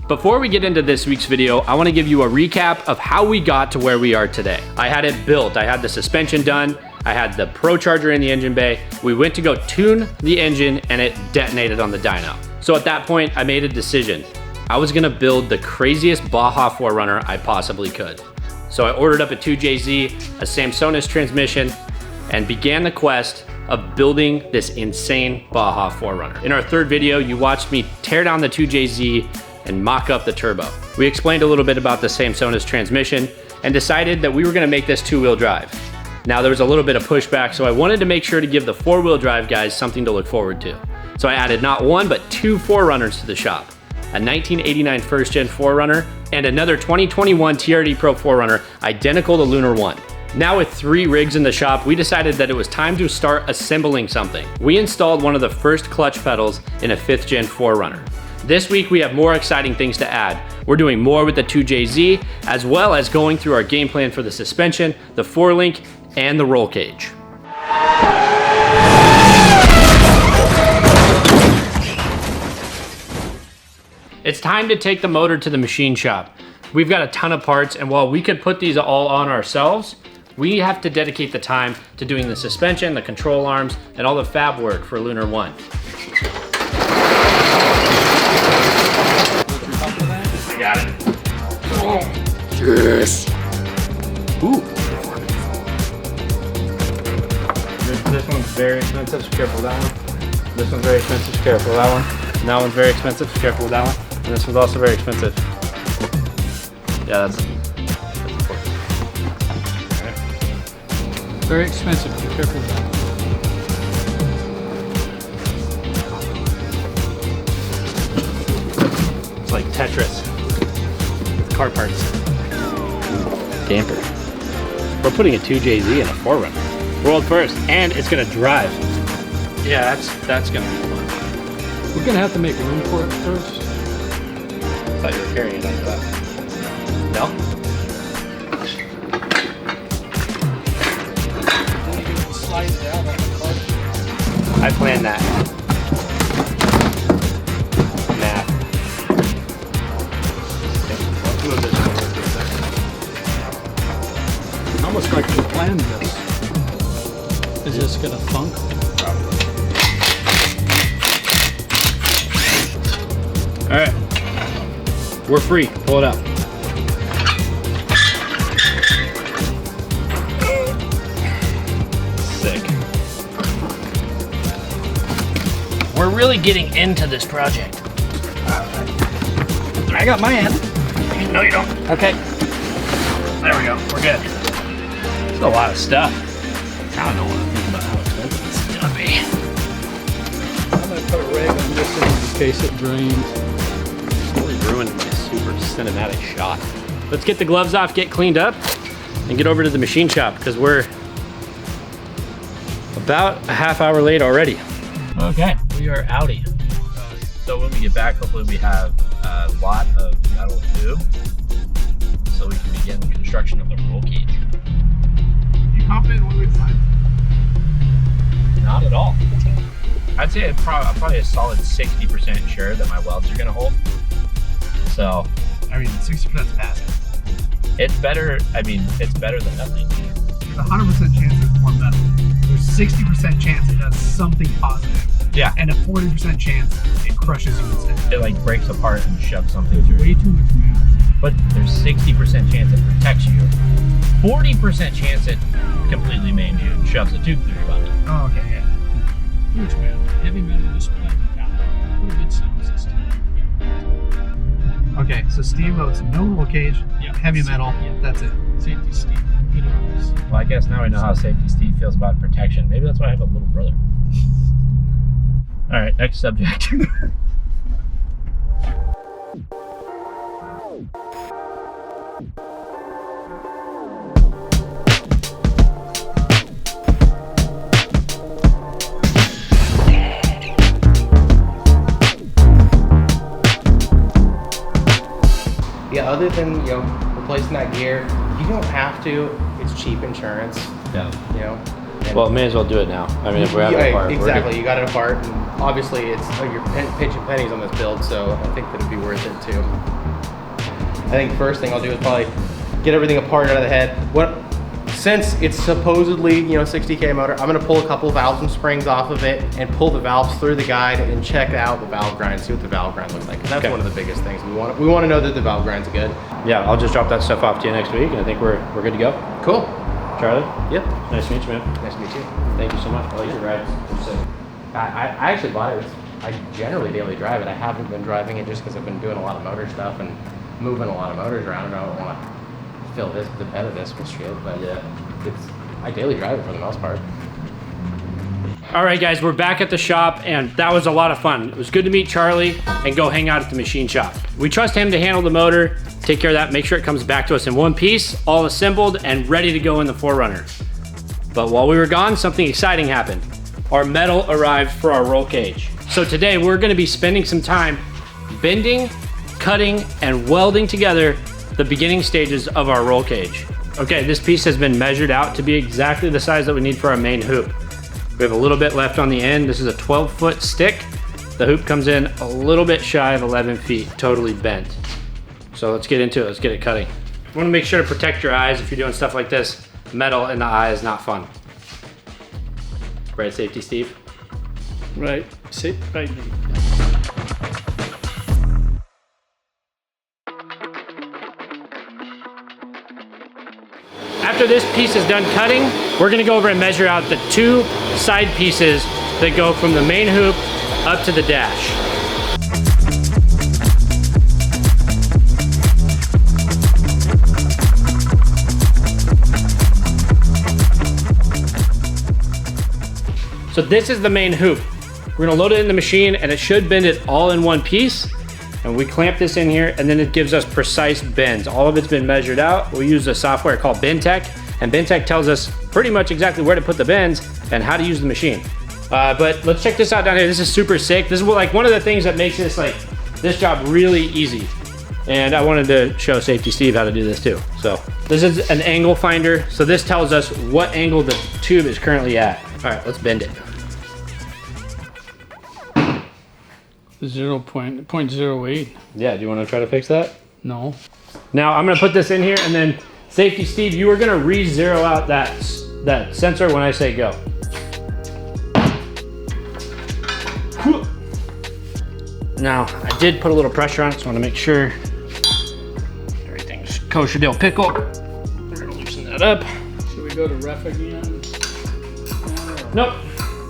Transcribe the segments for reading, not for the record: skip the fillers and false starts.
Before we get into this week's video, I want to give you a recap of how we got to where we are today. I had it built, I had the suspension done, I had the Pro Charger in the engine bay. We went to go tune the engine and it detonated on the dyno. So at that point, I made a decision. I was gonna build the craziest Baja 4Runner I possibly could. So I ordered up a 2JZ, a Samsonite transmission, and began the quest of building this insane Baja 4Runner. In our third video, you watched me tear down the 2JZ and mock up the turbo. We explained a little bit about the Samsonite transmission and decided that we were gonna make this 2-wheel drive. Now there was a little bit of pushback, so I wanted to make sure to give the 4-wheel drive guys something to look forward to. So I added not one, but 2 4Runners to the shop. A 1989 first gen 4Runner and another 2021 TRD PRO 4Runner, identical to Lunar 1. Now with 3 rigs in the shop, we decided that it was time to start assembling something. We installed one of the first clutch pedals in a 5th gen 4Runner. This week we have more exciting things to add. We're doing more with the 2JZ, as well as going through our game plan for the suspension, the 4-link, and the roll cage. It's time to take the motor to the machine shop. We've got a ton of parts, and while we could put these all on ourselves, we have to dedicate the time to doing the suspension, the control arms, and all the fab work for Lunar 1. I got it. Yes. Ooh. This one's very expensive, so careful with that one. This one's very expensive, so careful with that one. And that one's very expensive, so careful with that one. And this one's also very expensive. Yeah, that's important. Right. Very expensive, so careful with that one. It's like Tetris. Car parts. Damper. We're putting a 2JZ in a 4Runner. World first, and it's gonna drive. Yeah, that's gonna be fun. We're gonna have to make room for it first. I thought you were carrying it under that. No? Slide it down on the car. I planned that. Math. Almost like you planned this. Is this gonna funk? Probably. All right, we're free. Pull it up. Sick. We're really getting into this project. I got my end. No, you don't. Okay. There we go. We're good. It's a lot of stuff. I don't know what I'm thinking about how expensive this is gonna be. I'm gonna put a rag on this in case it drains. Really ruined my super cinematic shot. Let's get the gloves off, get cleaned up, and get over to the machine shop because we're about a half hour late already. Okay, we are outie. So when we get back, hopefully we have a lot of metal tube so we can begin construction of the roll cage. You confident we'll be fine? Not at all. I'd say I'm probably a solid 60% sure that my welds are gonna hold. So, I mean, 60% is passing. it's better, it's better than nothing. There's a 100% chance it's more metal. There's 60% chance it does something positive. Yeah. And a 40% chance it crushes you instead. It like breaks apart and shoves something through. Way too much math. But there's 60% chance it protects you. 40% chance it completely maims you and shoves a tube through your body. Oh, okay, yeah. Too much metal. Heavy metal display. Put a good sound system. Okay, so steamboats, no roll cage, Yeah. heavy metal, Yeah. that's it. Safety Steve. Well, I guess now I know how Safety Steve feels about protection. Maybe that's why I have a little brother. All right, next subject. Yeah, other than, replacing that gear, you don't have to. It's cheap insurance, Yeah. And Well, may as well do it now. I mean, if we have it apart. exactly. You got it apart, and obviously it's you're pinching pennies on this build, so I think that it'd be worth it too. I think first thing I'll do is probably get everything apart out of the head. Since it's supposedly, you know, 60K motor, I'm gonna pull a couple of valves and springs off of it and pull the valves through the guide and check out the valve grind, see what the valve grind looks like. Because that's one of the biggest things. We want to know that the valve grind's good. Yeah, I'll just drop that stuff off to you next week, and I think we're good to go. Cool. Charlie? Yep. Nice to meet you, man. Nice to meet you. Thank you so much. I like your rides. I actually bought it. I generally daily drive it. I haven't been driving it just because I've been doing a lot of motor stuff and moving a lot of motors around, and I don't want to fill the bed of this with shit. But yeah, I daily drive it for the most part. All right, guys, we're back at the shop, and that was a lot of fun. It was good to meet Charlie and go hang out at the machine shop. We trust him to handle the motor, take care of that, make sure it comes back to us in one piece, all assembled and ready to go in the 4Runner. But while we were gone, something exciting happened. Our metal arrived for our roll cage. So today we're gonna be spending some time bending, cutting, and welding together the beginning stages of our roll cage. Okay, this piece has been measured out to be exactly the size that we need for our main hoop. We have a little bit left on the end. This is a 12-foot stick. The hoop comes in a little bit shy of 11 feet, totally bent. So let's get into it, let's get it cutting. You wanna make sure to protect your eyes if you're doing stuff like this. Metal in the eye is not fun. Right, safety, Steve? Right. Sit right. After this piece is done cutting, we're gonna go over and measure out the two side pieces that go from the main hoop up to the dash. So this is the main hoop. We're gonna load it in the machine and it should bend it all in one piece. And we clamp this in here and then it gives us precise bends. All of it's been measured out. We use a software called BendTech, and BendTech tells us pretty much exactly where to put the bends and how to use the machine. But let's check this out down here. This is super sick. This is like one of the things that makes this job really easy. And I wanted to show Safety Steve how to do this too. So this is an angle finder. So this tells us what angle the tube is currently at. All right, let's bend it. 0.08. Yeah, do you want to try to fix that? No. Now I'm gonna put this in here, and then Safety Steve, you are gonna re-zero out that sensor when I say go. Now, I did put a little pressure on it, so I wanna make sure everything's kosher dill pickle. We're gonna loosen that up. Should we go to ref again? Nope,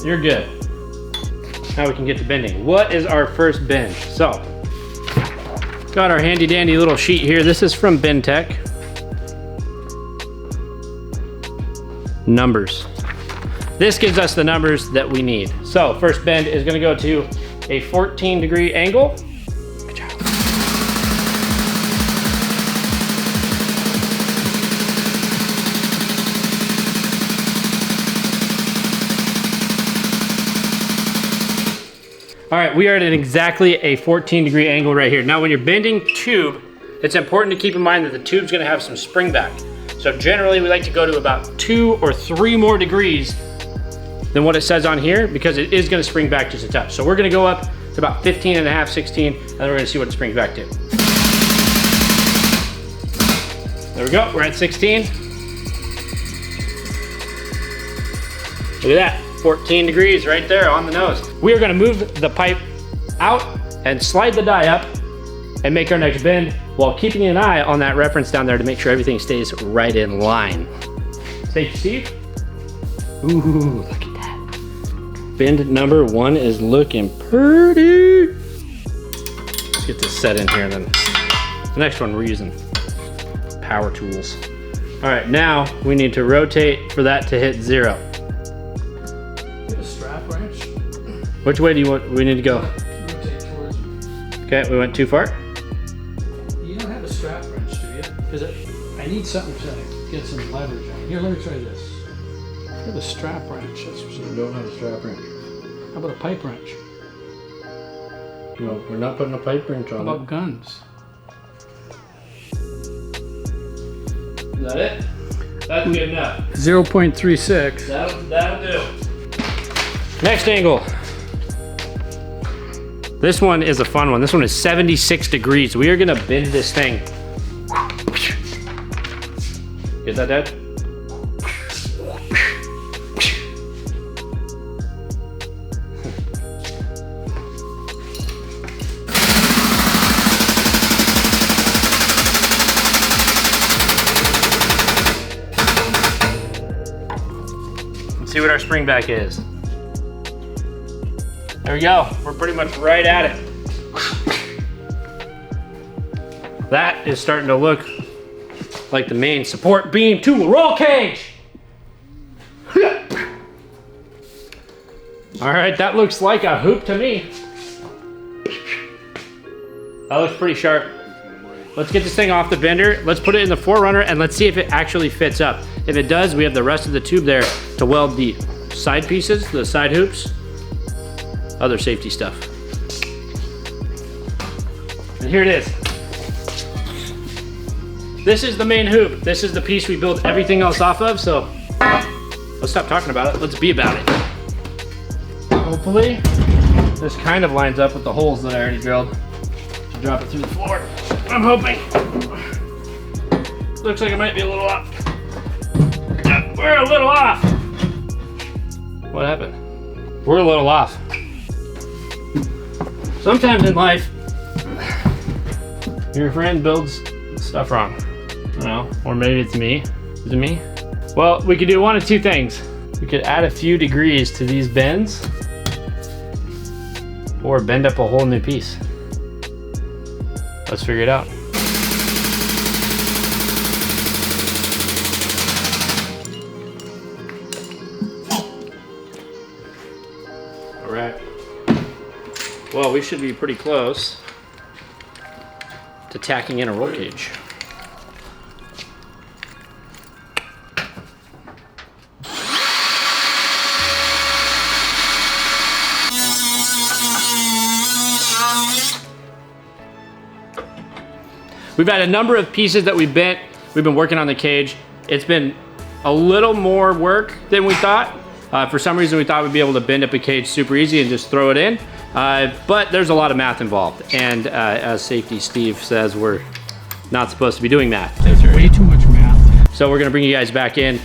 you're good. Now we can get to bending. What is our first bend? So, got our handy dandy little sheet here. This is from BendTech. Numbers. This gives us the numbers that we need. So, first bend is gonna go to a 14-degree angle. Good job. All right, we are at exactly a 14-degree angle right here. Now, when you're bending tube, it's important to keep in mind that the tube's gonna have some spring back. So generally, we like to go to about 2 or 3 more degrees than what it says on here, because it is gonna spring back just a touch. So we're gonna go up to about 15 and a half, 16, and then we're gonna see what it springs back to. There we go, we're at 16. Look at that. 14 degrees right there on the nose. We are gonna move the pipe out and slide the die up and make our next bend while keeping an eye on that reference down there to make sure everything stays right in line. Safety Steve. Ooh, look at that. Bend number 1 is looking pretty. Let's get this set in here, and then the next one we're using power tools. All right, now we need to rotate for that to hit 0. Which way do you want? We need to go. Rotate towards you. Okay, we went too far. You don't have a strap wrench, do you? Because I need something to get some leverage on. Here, let me try this. I have a strap wrench. That's what We don't have a strap wrench. How about a pipe wrench? No, we're not putting a pipe wrench on How about guns? Is that it? That's good enough. 0.36. That'll do. Next angle. This one is a fun one. This one is 76 degrees. We are gonna bend this thing. Get that, Dad? Let's see what our spring back is. There we go. We're pretty much right at it. That is starting to look like the main support beam to a roll cage. All right, that looks like a hoop to me. That looks pretty sharp. Let's get this thing off the bender. Let's put it in the 4Runner and let's see if it actually fits up. If it does, we have the rest of the tube there to weld the side pieces, the side hoops, other safety stuff. And here it is. This is the main hoop. This is the piece we build everything else off of, so let's stop talking about it. Let's be about it. Hopefully, this kind of lines up with the holes that I already drilled. Drop it through the floor. I'm hoping. Looks like it might be a little off. We're a little off. What happened? We're a little off. Sometimes in life, your friend builds stuff wrong. I don't know, or maybe it's me. Is it me? Well, we could do one of two things. We could add a few degrees to these bends, or bend up a whole new piece. Let's figure it out. All right. Well, we should be pretty close to tacking in a roll cage. We've had a number of pieces that we bent. We've been working on the cage. It's been a little more work than we thought. For some reason, we thought we'd be able to bend up a cage super easy and just throw it in. But there's a lot of math involved. And as Safety Steve says, we're not supposed to be doing math. That's way too much math. So we're gonna bring you guys back in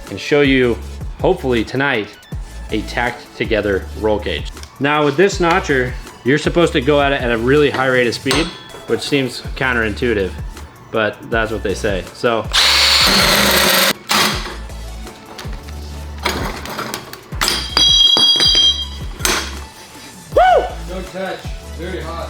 and show you, hopefully tonight, a tacked together roll cage. Now with this notcher, you're supposed to go at it at a really high rate of speed, which seems counterintuitive, but that's what they say. So. Woo! Don't touch, very hot.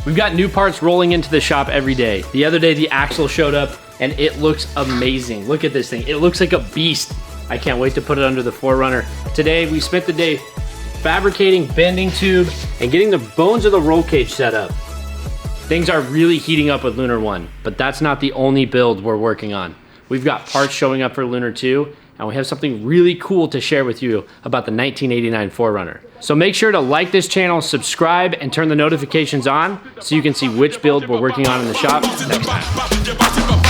We've got new parts rolling into the shop every day. The other day, the axle showed up and it looks amazing. Look at this thing. It looks like a beast. I can't wait to put it under the 4Runner. Today, we spent the day fabricating, bending tube, and getting the bones of the roll cage set up. Things are really heating up with Lunar 1, but that's not the only build we're working on. We've got parts showing up for Lunar 2, and we have something really cool to share with you about the 1989 4Runner. So make sure to like this channel, subscribe, and turn the notifications on so you can see which build we're working on in the shop next time.